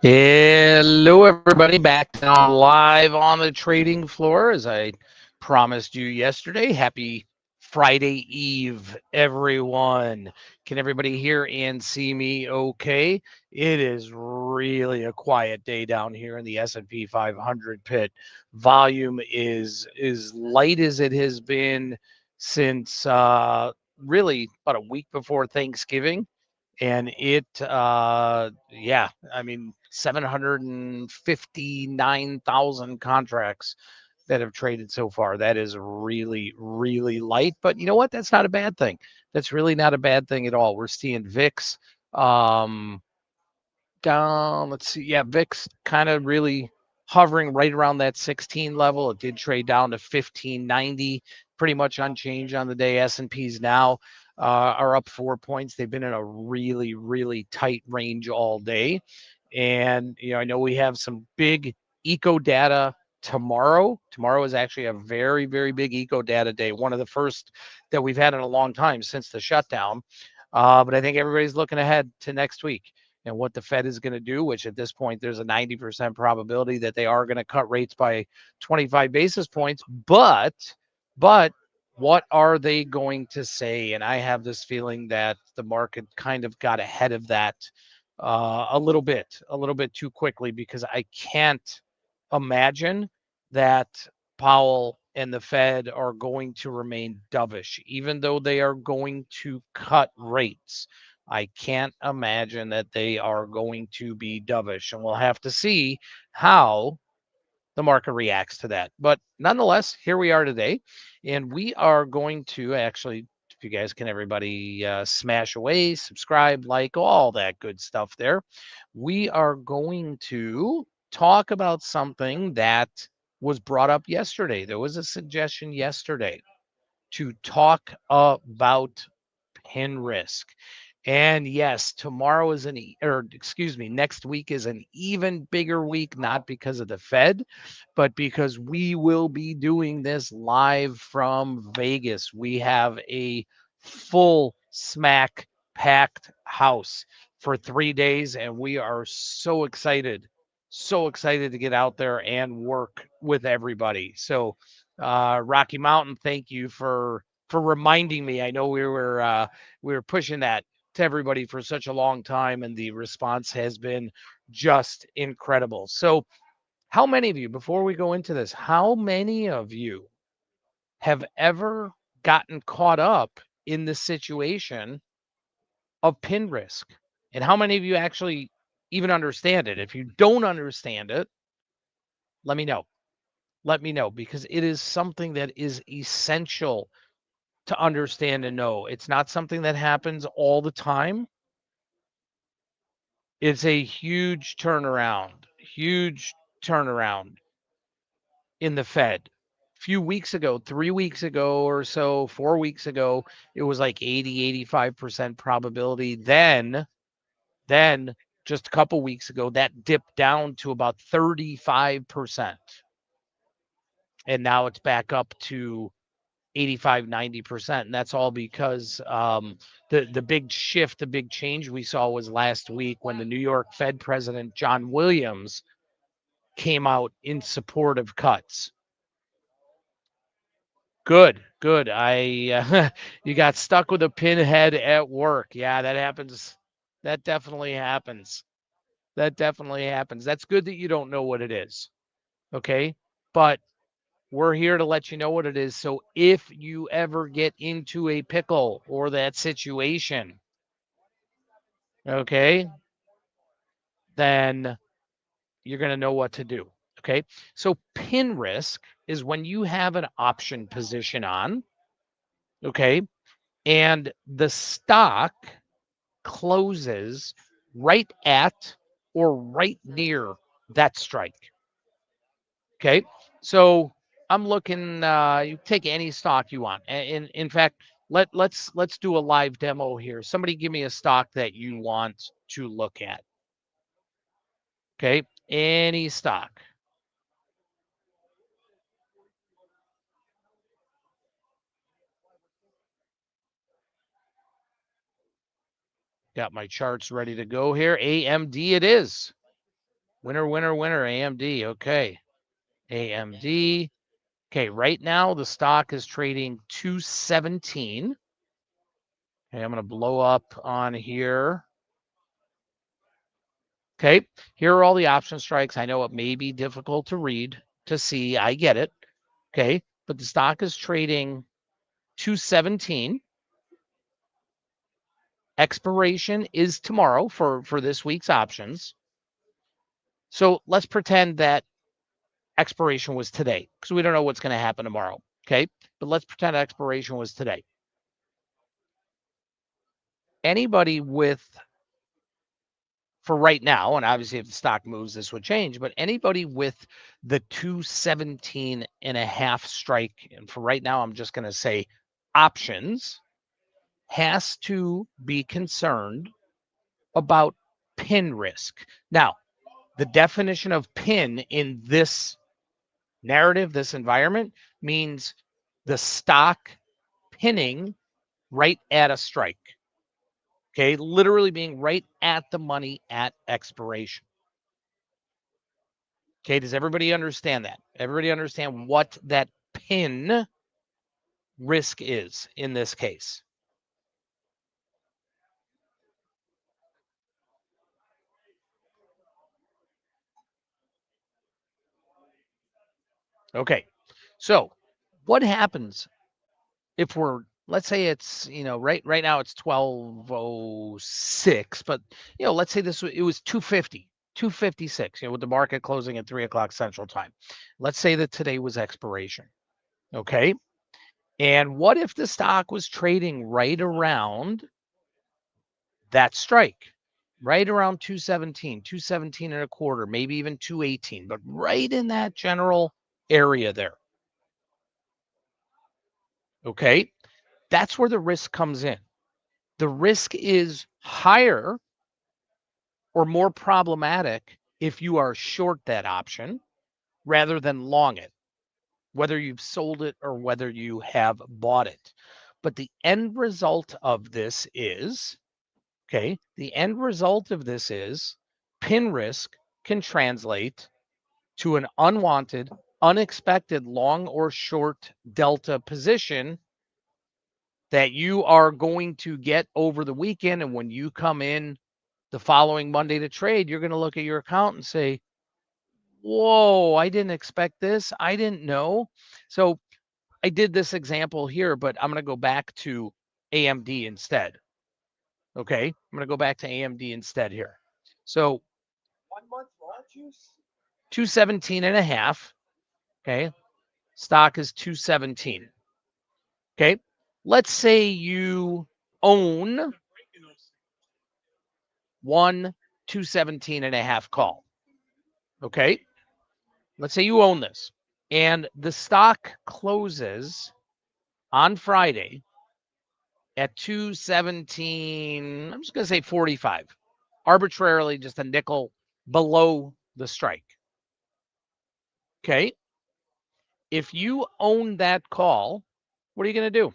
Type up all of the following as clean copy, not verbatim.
Hello, everybody. Back now live on the trading floor as I promised you yesterday. Happy Friday Eve, everyone. Can everybody hear and see me okay? It is really a quiet day down here in the S&P 500 pit. Volume is light as it has been since really about a week before Thanksgiving. And I mean, 759,000 contracts that have traded so far. That is really, really light. But you know what? That's not a bad thing. That's really not a bad thing at all. We're seeing VIX um, down. Let's see. Yeah, VIX kind of really hovering right around that 16 level. It did trade down to 1590, pretty much unchanged on the day. S&Ps now are up 4 points. They've been in a really, really tight range all day. And, I know we have some big eco data tomorrow. Tomorrow is actually a very, very big eco data day, one of the first that we've had in a long time since the shutdown. But I think everybody's looking ahead to next week and what the Fed is going to do, which at this point, there's a 90% probability that they are going to cut rates by 25 basis points. But what are they going to say? And I have this feeling that the market kind of got ahead of that a little bit too quickly, because I can't imagine that Powell and the Fed are going to remain dovish, even though they are going to cut rates. I can't imagine that they are going to be dovish, and we'll have to see how the market reacts to that. But nonetheless, here we are today, and we are going to actually, if you guys can, everybody smash away, subscribe, like, all that good stuff there. We are going to talk about something that was brought up yesterday. There was a suggestion yesterday to talk about pin risk. And yes, tomorrow is next week is an even bigger week, not because of the Fed, but because we will be doing this live from Vegas. We have a full smack packed house for 3 days, and we are so excited to get out there and work with everybody. So, Rocky Mountain, thank you for reminding me. I know we were pushing that to everybody for such a long time, and the response has been just incredible. So, how many of you, before we go into this, how many of you have ever gotten caught up in the situation of pin risk? And how many of you actually even understand it? If you don't understand it, let me know. Let me know, because it is something that is essential to understand and know. It's not something that happens all the time. It's a huge turnaround in the Fed. A few weeks ago, 3 weeks ago or so, 4 weeks ago, it was like 85% probability. Then just a couple weeks ago, that dipped down to about 35%. And now it's back up to 85, 90%. And that's all because the big shift, the big change we saw was last week when the New York Fed President, John Williams, came out in support of cuts. Good. You got stuck with a pinhead at work. Yeah, that happens. That definitely happens. That definitely happens. That's good that you don't know what it is. Okay. But we're here to let you know what it is. So if you ever get into a pickle or that situation, okay, then you're going to know what to do. Okay. So pin risk is when you have an option position on, okay, and the stock closes right at or right near that strike. Okay. So I'm looking, you take any stock you want. In fact, let's do a live demo here. Somebody give me a stock that you want to look at. Okay. Any stock. Got my charts ready to go here. AMD it is. Winner, winner, winner, AMD. Okay. AMD. Okay, right now the stock is trading 217. Okay, I'm going to blow up on here. Okay, here are all the option strikes. I know it may be difficult to read, to see. I get it. Okay, but the stock is trading 217. Expiration is tomorrow for this week's options. So let's pretend that expiration was today because we don't know what's going to happen tomorrow. Okay, but let's pretend expiration was today. Anybody with, for right now, and obviously if the stock moves, this would change, but anybody with the 217.5 strike, and for right now, I'm just going to say options, has to be concerned about pin risk. Now, the definition of pin in this narrative, this environment, means the stock pinning right at a strike. Okay, literally being right at the money at expiration. Okay, does everybody understand that? Everybody understand what that pin risk is in this case? Okay, so what happens if we're, let's say it's, right now it's 12:06, but let's say it was 250, 256, with the market closing at 3 o'clock Central Time. Let's say that today was expiration. Okay. And what if the stock was trading right around that strike? Right around 217, 217 and a quarter, maybe even 218, but right in that general area there. Okay. That's where the risk comes in. The risk is higher or more problematic if you are short that option rather than long it, whether you've sold it or whether you have bought it. But the end result of this is, okay, the end result of this is pin risk can translate to an unwanted, unexpected long or short delta position that you are going to get over the weekend. And when you come in the following Monday to trade, you're going to look at your account and say, whoa, I didn't expect this. I didn't know. So I did this example here, but I'm going to go back to AMD instead. Okay. I'm going to go back to AMD instead here. So 217.5. Okay. Stock is 217. Okay. Let's say you own one 217.5 call. Okay. Let's say you own this and the stock closes on Friday at 217. I'm just going to say 45, arbitrarily just a nickel below the strike. Okay. If you own that call, what are you going to do?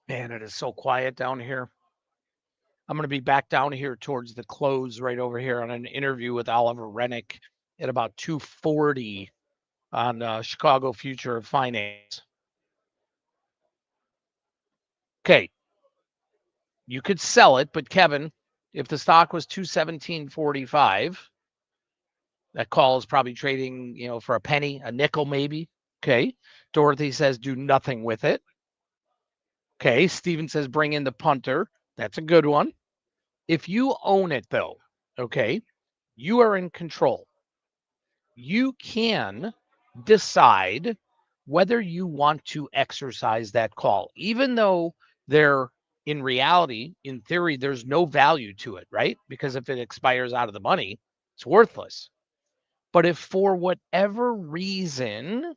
Man, it is so quiet down here. I'm going to be back down here towards the close right over here on an interview with Oliver Rennick at about 2:40 on Chicago Future of Finance. Okay. You could sell it, but Kevin, if the stock was 217.45, that call is probably trading, for a penny, a nickel maybe. Okay. Dorothy says do nothing with it. Okay. Steven says bring in the punter. That's a good one. If you own it though, okay, you are in control. You can decide whether you want to exercise that call, even though there, in reality, in theory, there's no value to it, right? Because if it expires out of the money, it's worthless. But if for whatever reason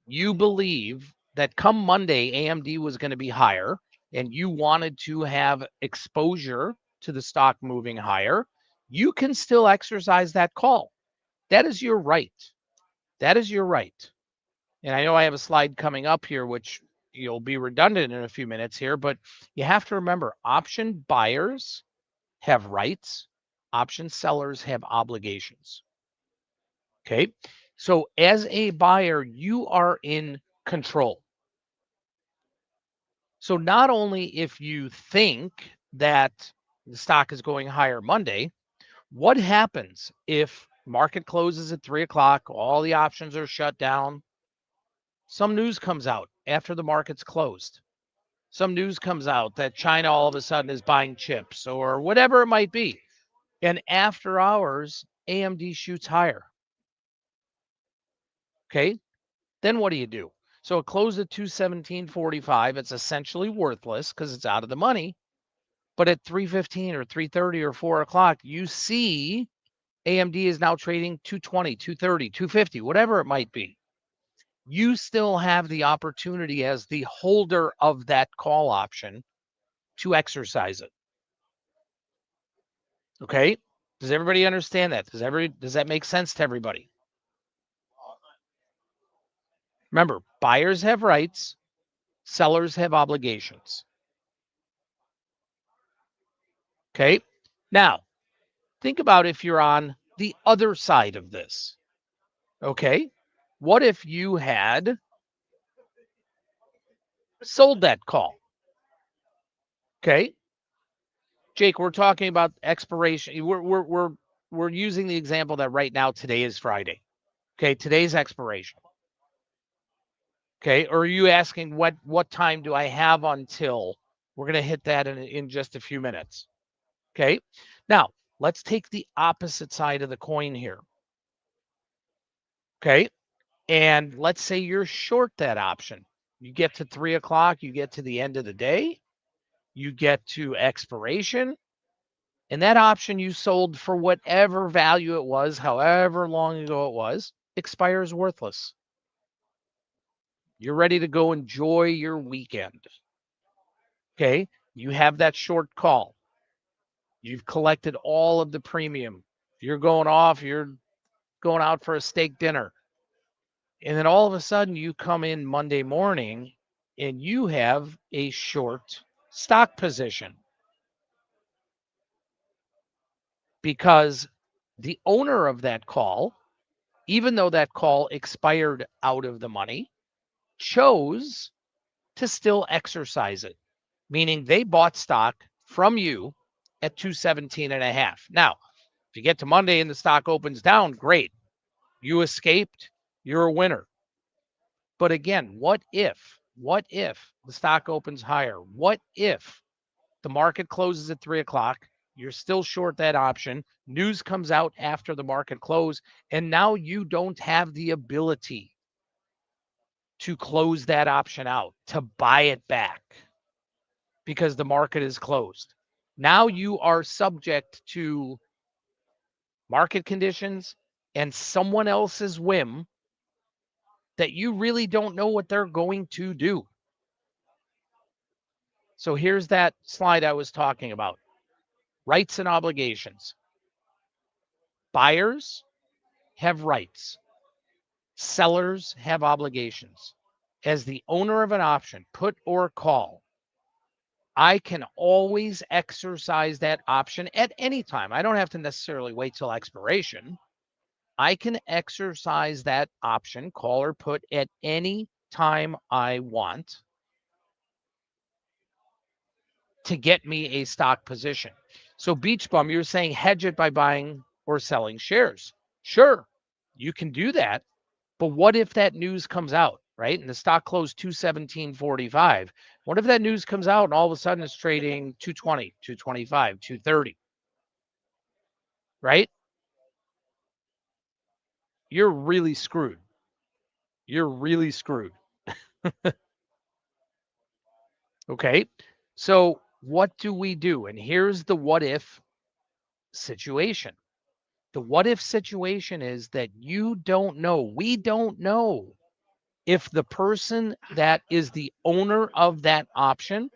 you believe that come Monday, AMD was going to be higher and you wanted to have exposure to the stock moving higher, you can still exercise that call. That is your right. That is your right. And I know I have a slide coming up here, which you'll be redundant in a few minutes here, but you have to remember option buyers have rights, option sellers have obligations. Okay. So as a buyer, you are in control. So not only if you think that the stock is going higher Monday, what happens if market closes at 3 o'clock, all the options are shut down? Some news comes out after the market's closed. Some news comes out that China all of a sudden is buying chips or whatever it might be. And after hours, AMD shoots higher. Okay. Then what do? So it closed at 217.45. It's essentially worthless because it's out of the money. But at 3:15 or 3:30 or 4 o'clock, you see AMD is now trading 220, 230, 250, whatever it might be. You still have the opportunity as the holder of that call option to exercise it. Okay? Does everybody understand that? Does that make sense to everybody? Remember, buyers have rights, sellers have obligations. Okay? Now, think about if you're on the other side of this. Okay? What if you had sold that call? Okay? Jake, we're talking about expiration. We're using the example that right now today is Friday. Okay, today's expiration. Okay, or are you asking what time do I have until? We're going to hit that in just a few minutes. Okay, now let's take the opposite side of the coin here. Okay, and let's say you're short that option. You get to 3 o'clock, you get to the end of the day, you get to expiration, and that option you sold for whatever value it was, however long ago it was, expires worthless. You're ready to go enjoy your weekend. Okay. You have that short call. You've collected all of the premium. You're going off, you're going out for a steak dinner. And then all of a sudden you come in Monday morning and you have a short stock position because the owner of that call, even though that call expired out of the money, chose to still exercise it, meaning they bought stock from you at 217 and a half. Now, if you get to Monday and the stock opens down, great. You escaped, you're a winner. But again, what if the stock opens higher? What if the market closes at 3 o'clock? You're still short that option. News comes out after the market close, and now you don't have the ability to close that option out, to buy it back because the market is closed. Now you are subject to market conditions and someone else's whim that you really don't know what they're going to do. So here's that slide I was talking about. Rights and obligations. Buyers have rights. Sellers have obligations. As the owner of an option, put or call, I can always exercise that option at any time. I don't have to necessarily wait till expiration. I can exercise that option, call or put, at any time I want to get me a stock position. So, Beach Bum, you're saying hedge it by buying or selling shares. Sure, you can do that. But what if that news comes out, right? And the stock closed 217.45. What if that news comes out and all of a sudden it's trading 220, 225, 230, right? You're really screwed. You're really screwed. Okay. So what do we do? And here's the what if situation. The what if situation is that you don't know, we don't know if the person that is the owner of that option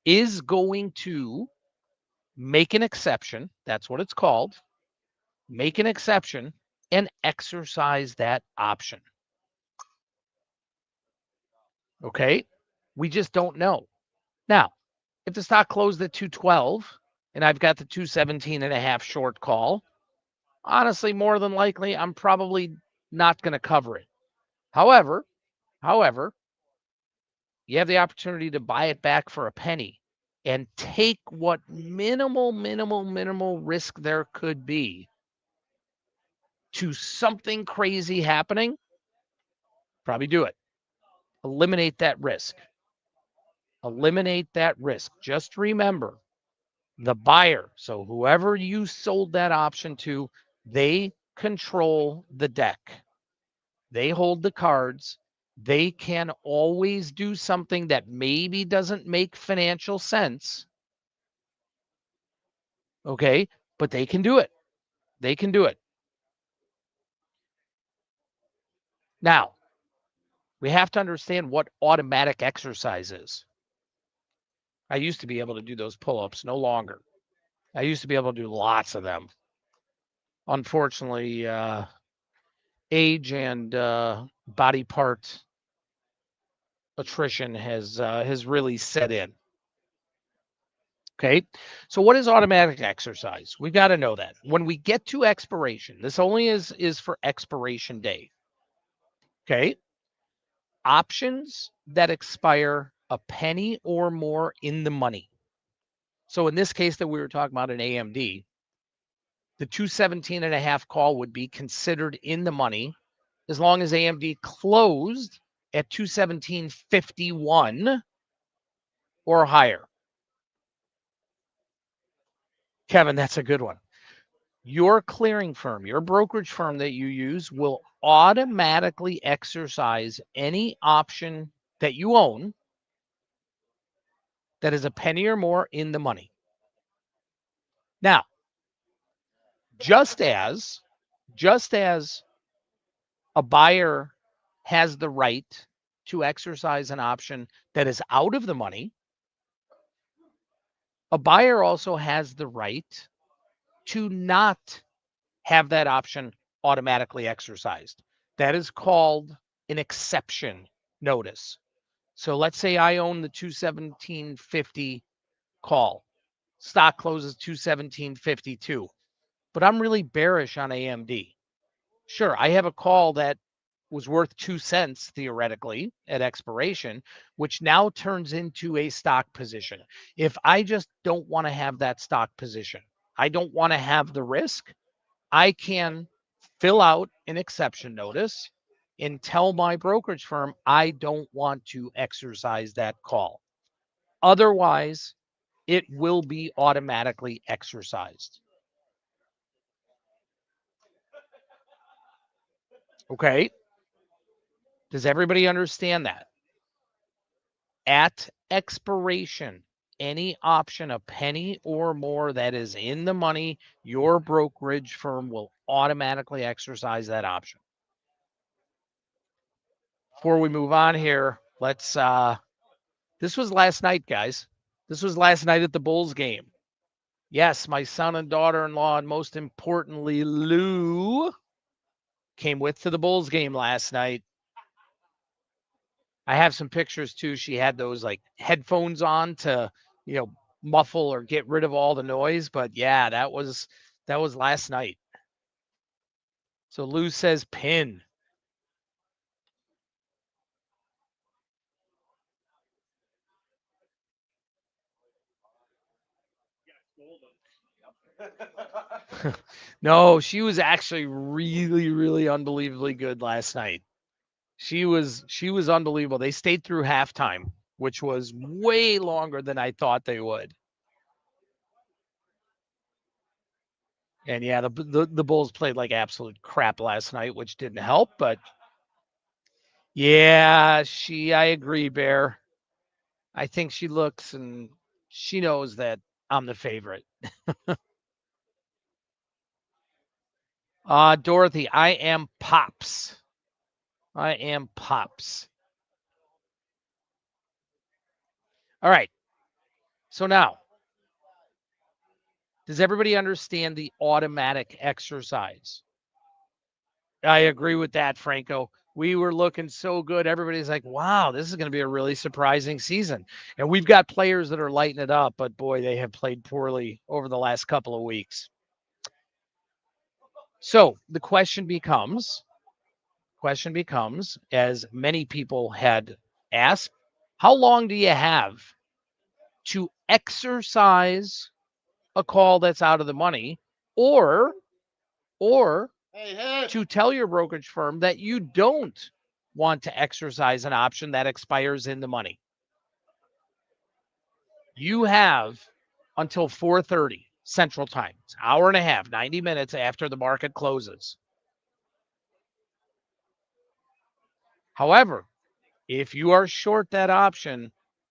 is going to make an exception. That's what it's called. Make an exception and exercise that option. Okay. We just don't know. Now, if the stock closed at 212 and I've got the 217 and a half short call, honestly, more than likely, I'm probably not going to cover it. However, you have the opportunity to buy it back for a penny and take what minimal risk there could be to something crazy happening. Probably do it. Eliminate that risk. Eliminate that risk. Just remember the buyer. So whoever you sold that option to, they control the deck. They hold the cards. They can always do something that maybe doesn't make financial sense. Okay. But they can do it. They can do it. Now, we have to understand what automatic exercise is. I used to be able to do those pull ups, no longer. I used to be able to do lots of them. Unfortunately, age and body part attrition has really set in. Okay. So what is automatic exercise? We've got to know that. When we get to expiration, this only is for expiration day. Okay. Options that expire a penny or more in the money. So in this case that we were talking about an AMD, the 217 and a half call would be considered in the money as long as AMD closed at 217.51 or higher. Kevin, that's a good one. Your clearing firm, your brokerage firm that you use will automatically exercise any option that you own that is a penny or more in the money. Now, just as a buyer has the right to exercise an option that is out of the money, a buyer also has the right to not have that option automatically exercised. That is called an exception notice. So let's say I own the 217.50 call. Stock closes 217.52, but I'm really bearish on AMD. Sure, I have a call that was worth 2 cents theoretically at expiration, which now turns into a stock position. If I just don't want to have that stock position, I don't want to have the risk, I can fill out an exception notice and tell my brokerage firm I don't want to exercise that call. Otherwise, it will be automatically exercised. Okay. Does everybody understand that? At expiration, any option, a penny or more that is in the money, your brokerage firm will automatically exercise that option. Before we move on here, let's this was last night, guys. This was last night at the Bulls game. Yes, my son and daughter-in-law, and most importantly, Lou, came with to the Bulls game last night. I have some pictures too. She had those like headphones on to, muffle or get rid of all the noise. But yeah, that was last night. So Lou says pin. No, she was actually really unbelievably good last night. She was unbelievable. They stayed through halftime, which was way longer than I thought they would. And yeah, the Bulls played like absolute crap last night, which didn't help. But yeah, I agree, Bear. I think she looks and she knows that I'm the favorite. Dorothy, I am Pops. I am Pops. All right. So now, does everybody understand the automatic exercise? I agree with that, Franco. We were looking so good. Everybody's like, wow, this is going to be a really surprising season. And we've got players that are lighting it up, but boy, they have played poorly over the last couple of weeks. So the question becomes, as many people had asked, how long do you have to exercise a call that's out of the money, or to tell your brokerage firm that you don't want to exercise an option that expires in the money? You have until 4:30 Central Time. It's an hour and a half, 90 minutes after the market closes. However, if you are short that option,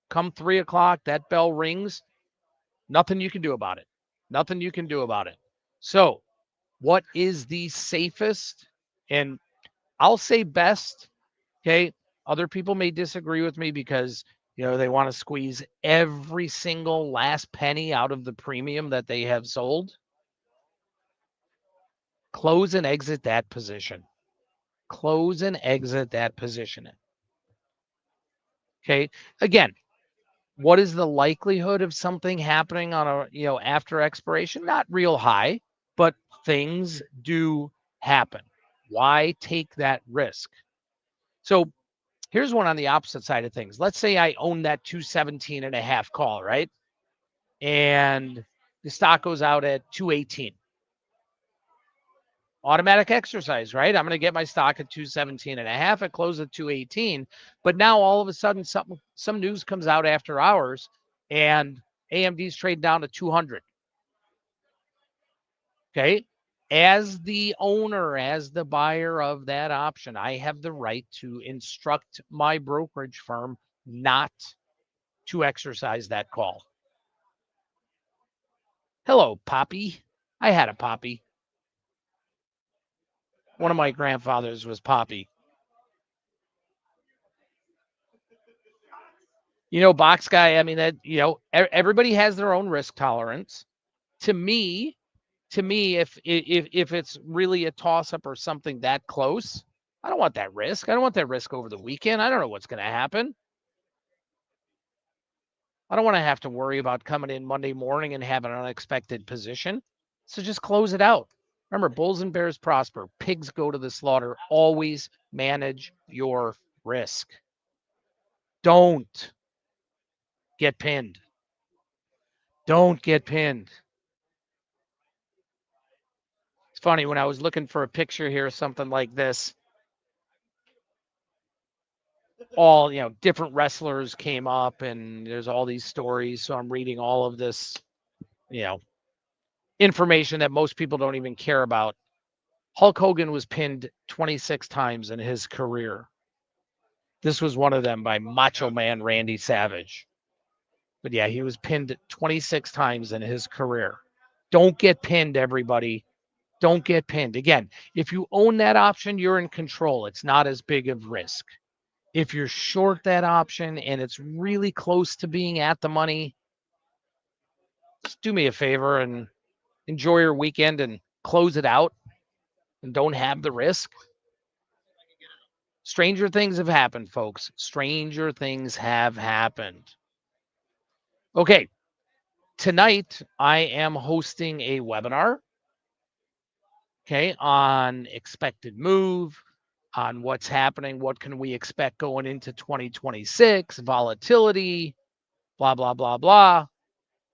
come 3 o'clock, that bell rings, nothing you can do about it. Nothing you can do about it. So, what is the safest, and I'll say best, okay? Other people may disagree with me because, they want to squeeze every single last penny out of the premium that they have sold. Close and exit that position. Close and exit that position. Okay. Again, what is the likelihood of something happening on after expiration? Not real high, but things do happen. Why take that risk? So here's one on the opposite side of things. Let's say I own that 217.5 call, right? And the stock goes out at 218. Automatic exercise, right? I'm going to get my stock at 217.5. It closed at 218. But now all of a sudden some news comes out after hours and AMD's trade down to 200. Okay. As the owner, as the buyer of that option, I have the right to instruct my brokerage firm not to exercise that call. Hello, Poppy. I had a Poppy. One of my grandfathers was Poppy. Box guy, I mean, that, everybody has their own risk tolerance. To me, if it's really a toss up or something that close, I don't want that risk. I don't want that risk over the weekend. I don't know what's going to happen. I don't want to have to worry about coming in Monday morning and have an unexpected position. So just close it out. Remember, bulls and bears prosper. Pigs go to the slaughter. Always manage your risk. Don't get pinned. Don't get pinned. It's funny, when I was looking for a picture here, something like this, all, different wrestlers came up and there's all these stories. So I'm reading all of this, information that most people don't even care about. Hulk Hogan was pinned 26 times in his career. This was one of them by Macho Man Randy Savage. But yeah, he was pinned 26 times in his career. Don't get pinned, everybody. Don't get pinned. Again, if you own that option, you're in control. It's not as big of risk. If you're short that option and it's really close to being at the money, just do me a favor and enjoy your weekend and close it out and don't have the risk. Stranger things have happened, folks. Stranger things have happened. Okay, tonight I am hosting a webinar, okay, on expected move, on what's happening, what can we expect going into 2026, volatility, blah, blah, blah, blah.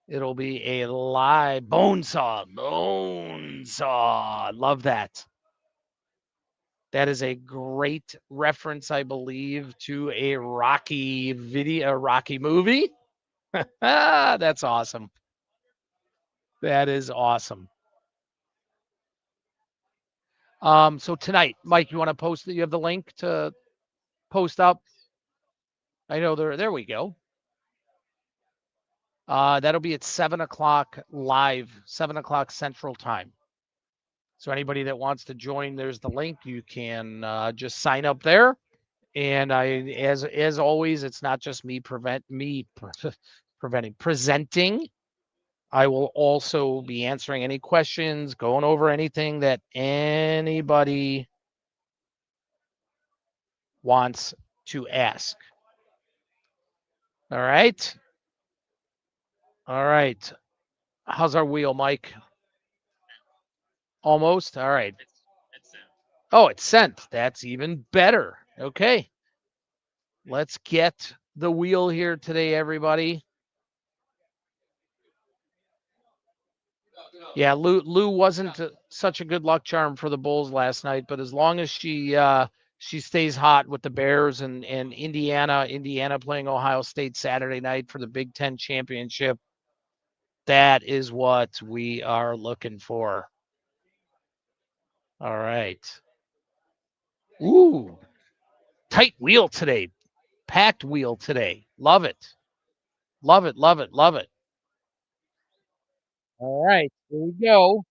It'll be a live bone saw. Love that. That is a great reference, I believe, to a Rocky video, a Rocky movie. That's awesome. That is awesome. So tonight, Mike, you want to post that? You have the link to post up? I know there we go. That'll be at 7 o'clock live, 7 o'clock Central Time. So anybody that wants to join, there's the link. You can just sign up there. And as always, it's not just me presenting. I will also be answering any questions, going over anything that anybody wants to ask. All right. All right. How's our wheel, Mike? Almost. All right. Oh, it's sent. That's even better. Okay. Let's get the wheel here today, everybody. Yeah, Lou wasn't such a good luck charm for the Bulls last night, but as long as she stays hot with the Bears and Indiana playing Ohio State Saturday night for the Big Ten championship, that is what we are looking for. All right. Ooh, tight wheel today. Packed wheel today. Love it. Love it. Love it. Love it. All right. Here we go.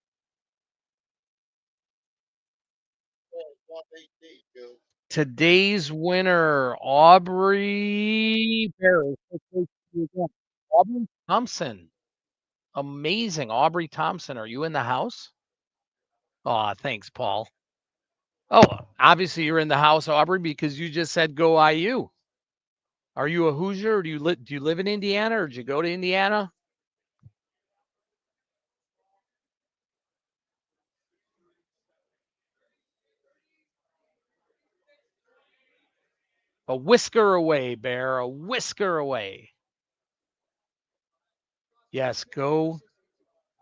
Today's winner, Aubrey Paris. Aubrey Thompson. Amazing. Aubrey Thompson. Are you in the house? Oh, thanks, Paul. Oh, obviously you're in the house, Aubrey, because you just said go IU. Are you a Hoosier? Or do you live in Indiana or did you go to Indiana? A whisker away, Bear. A whisker away. Yes, go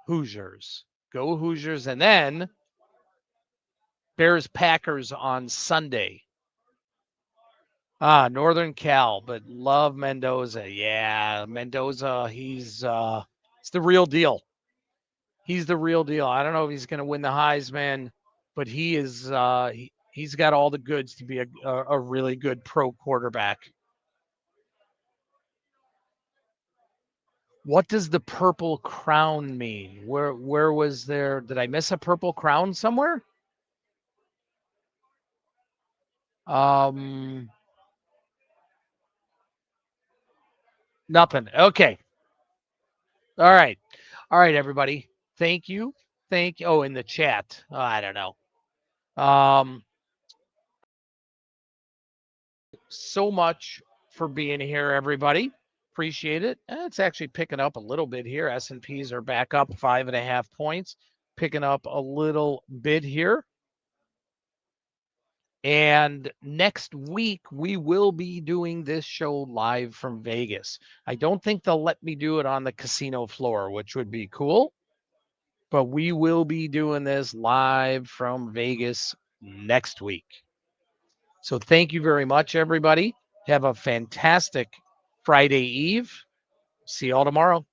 Hoosiers. Go Hoosiers. And then Bears Packers on Sunday. Northern Cal, but love Mendoza. Yeah, Mendoza, it's the real deal. He's the real deal. I don't know if he's going to win the Heisman, but he's got all the goods to be a really good pro quarterback. What does the purple crown mean? Where was there? Did I miss a purple crown somewhere? Um, Nothing. Okay. All right. All right, everybody. Thank you. Thank you. Oh, in the chat. Oh, I don't know. So much for being here, everybody. Appreciate it. It's actually picking up a little bit here. S&Ps are back up 5.5 points, picking up a little bit here. And next week, we will be doing this show live from Vegas. I don't think they'll let me do it on the casino floor, which would be cool. But we will be doing this live from Vegas next week. So thank you very much, everybody. Have a fantastic Friday Eve. See you all tomorrow.